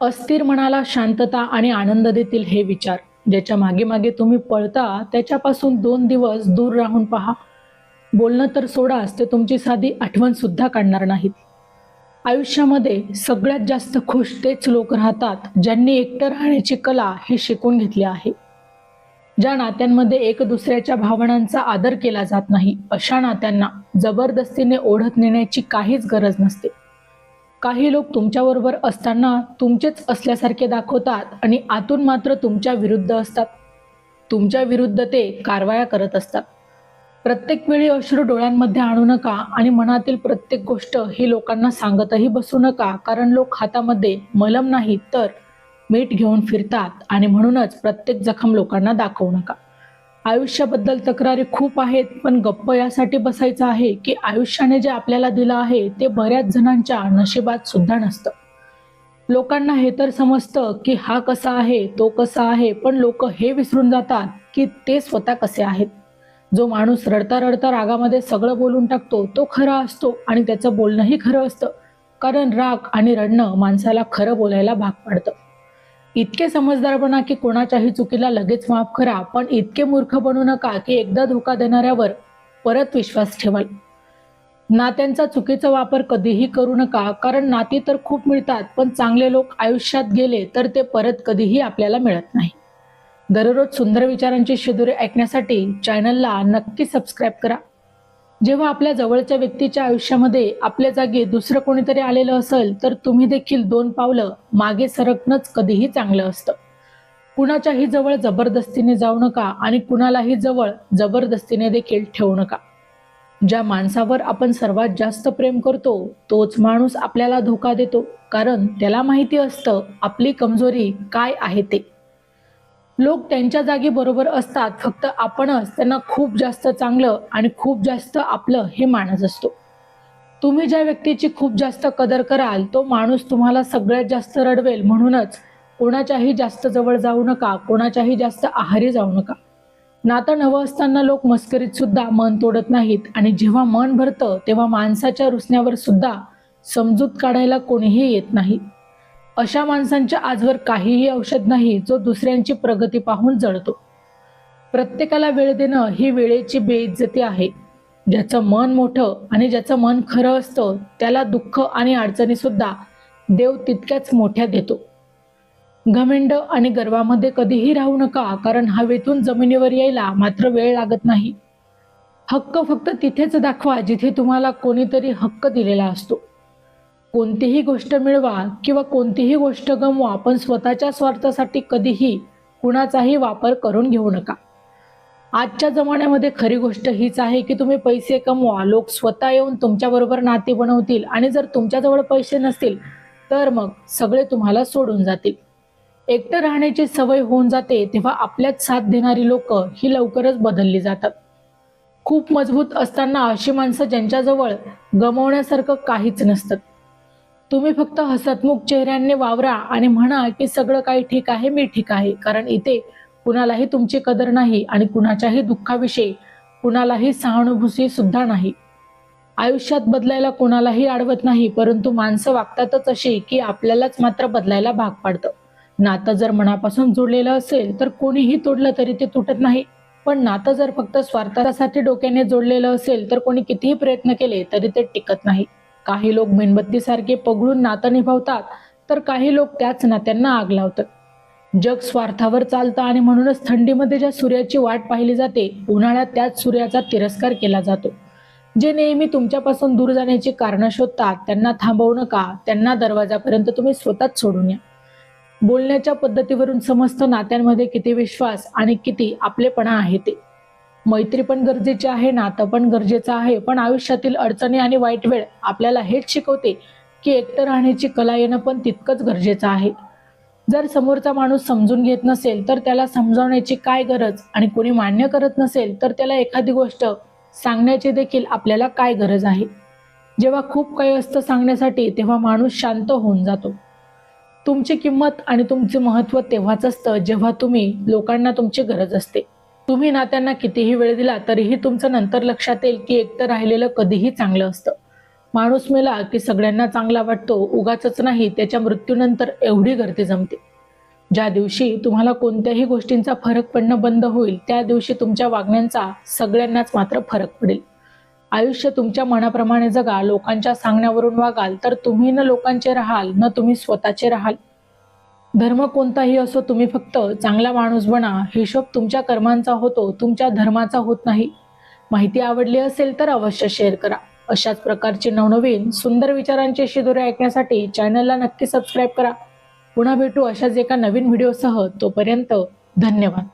अस्थिर मनाला शांतता आणि आनंद देतील हे विचार. ज्याच्या मागे मागे तुम्ही पळता त्याच्यापासून 2 दिवस दूर राहून पहा. बोलणं तर सोडाच, ते तुमची साधी आठवण सुद्धा काढणार नाहीत. आयुष्यामध्ये सगळ्यात जास्त खुश तेच लोक राहतात ज्यांनी एकटं राहण्याची कला हे शिकून घेतली आहे. ज्या नात्यांमध्ये एक दुसऱ्याच्या भावनांचा आदर केला जात नाही, अशा नात्यांना जबरदस्तीने ओढत नेण्याची काहीच गरज नसते. काही लोक तुमच्याबरोबर असताना तुमचेच असल्यासारखे दाखवतात आणि आतून मात्र तुमच्या विरुद्ध असतात. तुमच्या विरुद्ध ते कारवाया करत असतात. प्रत्येक वेळी अश्रू डोळ्यांमध्ये आणू नका आणि मनातील प्रत्येक गोष्ट ही लोकांना सांगतही बसू नका, कारण लोक हातामध्ये मलम नाही तर मीठ घेऊन फिरतात आणि म्हणूनच प्रत्येक जखम लोकांना दाखवू नका. आयुष्याबद्दल तक्रारी खूप आहेत, पण गप्प यासाठी बसायचं आहे की आयुष्याने जे आपल्याला दिलं आहे ते बऱ्याच जणांच्या नशिबात सुद्धा नसतं. लोकांना हे तर समजतं की हा कसा आहे, तो कसा आहे, पण लोक हे विसरून जातात की ते स्वतः कसे आहेत. जो माणूस रडता रडता रागामध्ये सगळं बोलून टाकतो तो खरा असतो आणि त्याचं बोलणंही खरं असतं, कारण राग आणि रडणं माणसाला खरं बोलायला भाग पाडतं. इतके समजदारपणा की कोणाच्याही चुकीला लगेच माफ करा, पण इतके मूर्ख बनू नका की एकदा धोका देणाऱ्यावर परत विश्वास ठेवाल. नात्यांचा चुकीचा वापर कधीही करू नका, कारण नाती तर खूप मिळतात, पण चांगले लोक आयुष्यात गेले तर ते परत कधीही आपल्याला मिळत नाही. दररोज सुंदर विचारांची शिदुरे ऐकण्यासाठी चॅनलला नक्की सबस्क्राईब करा. जेव्हा आपल्या जवळच्या व्यक्तीच्या आयुष्यामध्ये आपल्या जागी दुसरं कोणीतरी आलेलं असेल तर तुम्ही देखील 2 पावलं मागे सरकणंच कधीही चांगलं असतं. कुणाच्याही जवळ जबरदस्तीने जाऊ नका आणि कुणालाही जवळ जबरदस्तीने देखील ठेवू नका. ज्या माणसावर आपण सर्वात जास्त प्रेम करतो तोच माणूस आपल्याला धोका देतो, कारण त्याला माहिती असतं आपली कमजोरी काय आहे ते. लोक त्यांच्या जागी बरोबर असतात, फक्त आपणच त्यांना खूप जास्त चांगलं आणि खूप जास्त आपलं हे मानत असतो. तुम्ही ज्या व्यक्तीची खूप जास्त कदर कराल तो माणूस तुम्हाला सगळ्यात जास्त रडवेल. म्हणूनच कोणाच्याही जास्त जवळ जाऊ नका, कोणाच्याही जास्त आहारी जाऊ नका. नातं नवं असताना लोक मस्करीत सुद्धा मन तोडत नाहीत आणि जेव्हा मन भरतं तेव्हा माणसाच्या रुसण्यावर सुद्धा समजूत काढायला कोणीही येत नाही. अशा माणसांच्या आजवर काहीही औषध नाही जो दुसऱ्यांची प्रगती पाहून जळतो. प्रत्येकाला वेळ देणं ही वेळेची बेइज्जती आहे. ज्याचं मन मोठं आणि ज्याचं मन खरं असतं त्याला दुःख आणि अडचणी सुद्धा देव तितक्याच मोठ्या देतो. घमेंड आणि गर्वामध्ये कधीही राहू नका, कारण हवेतून जमिनीवर यायला मात्र वेळ लागत नाही. हक्क फक्त तिथेच दाखवा जिथे तुम्हाला कोणीतरी हक्क दिलेला असतो. कोणतीही गोष्ट मिळवा किंवा कोणतीही गोष्ट गमवा, पण स्वतःच्या स्वार्थासाठी कधीही कुणाचाही वापर करून घेऊ नका. आजच्या जमान्यामध्ये खरी गोष्ट हीच आहे की तुम्ही पैसे कमवा, लोक स्वतः येऊन तुमच्याबरोबर नाती बनवतील आणि जर तुमच्याजवळ पैसे नसतील तर मग सगळे तुम्हाला सोडून जातील. एकटं राहण्याची सवय होऊन जाते तेव्हा आपल्यात साथ देणारी लोक ही लवकरच बदलली जातात. खूप मजबूत असताना अशी माणसं ज्यांच्याजवळ गमवण्यासारखं काहीच नसतं. तुम्ही फक्त हसतमुख चेहऱ्यांनी वावरा आणि म्हणा की सगळं काही ठीक आहे, मी ठीक आहे, कारण इथे कुणालाही तुमची कदर नाही आणि कुणाच्याही दुःखाविषयी कुणालाही सहानुभूती सुद्धा नाही. आयुष्यात बदलायला कुणालाही अडवत नाही, परंतु माणसं वागतातच अशी की आपल्यालाच मात्र बदलायला भाग पाडतं. नातं जर मनापासून जोडलेलं असेल तर कोणीही तोडलं तरी ते तुटत नाही, पण नातं जर फक्त स्वार्थासाठी डोक्याने जोडलेलं असेल तर कोणी कितीही प्रयत्न केले तरी ते टिकत नाही. काही लोक मेणबत्तीसारखे पगळून नातं निभावतात तर काही लोक त्याच नात्यांना आग लावतात. जग स्वार्थावर चालतं आणि म्हणूनच थंडीमध्ये ज्या सूर्याची वाट पाहिली जाते, उन्हाळ्यात त्याच सूर्याचा तिरस्कार केला जातो. जे नेहमी तुमच्यापासून दूर जाण्याची कारणं शोधतात त्यांना थांबवू नका, त्यांना दरवाजापर्यंत तुम्ही स्वतःच सोडून या. बोलण्याच्या पद्धतीवरून समजतं नात्यांमध्ये किती विश्वास आणि किती आपलेपणा आहे ते. मैत्री पण गरजेची आहे, नातं पण गरजेचं आहे, पण आयुष्यातील अडचणी आणि वाईट वेळ आपल्याला हेच शिकवते की एकटं राहण्याची कला येणं पण तितकंच गरजेचं आहे. जर समोरचा माणूस समजून घेत नसेल तर त्याला समजावण्याची काय गरज, आणि कोणी मान्य करत नसेल तर त्याला एखादी गोष्ट सांगण्याची देखील आपल्याला काय गरज आहे. जेव्हा खूप काही असतं सांगण्यासाठी तेव्हा माणूस शांत होऊन जातो. तुमची किंमत आणि तुमचे महत्त्व तेव्हाच असतं जेव्हा तुम्ही लोकांना तुमची गरज असते. तुम्ही नात्यांना कितीही वेळ दिला तरीही तुमचं नंतर लक्षात येईल की एकटं राहिलेलं कधीही चांगलं असतं. माणूस मेला की सगळ्यांना चांगला वाटतो, उगाचच नाही त्याच्या मृत्यूनंतर एवढी गर्दी जमते. ज्या दिवशी तुम्हाला कोणत्याही गोष्टींचा फरक पडणं बंद होईल, त्या दिवशी तुमच्या वागण्यांचा सगळ्यांनाच मात्र फरक पडेल. आयुष्य तुमच्या मनाप्रमाणे जगा. लोकांच्या सांगण्यावरून वागाल तर तुम्ही न लोकांचे राहाल न तुम्ही स्वतःचे राहाल. धर्म कोणताही असो, तुम्ही फक्त चांगला माणूस बना. हिशोब तुमच्या कर्मांचा होतो, तुमच्या धर्माचा होत नाही. माहिती आवडली असेल तर अवश्य शेअर करा. अशाच प्रकारचे नवनवीन सुंदर विचारांचे शिदोरे ऐकण्यासाठी चॅनलला नक्की सबस्क्राईब करा. पुन्हा भेटू अशाच एका नवीन व्हिडिओसह. तोपर्यंत धन्यवाद.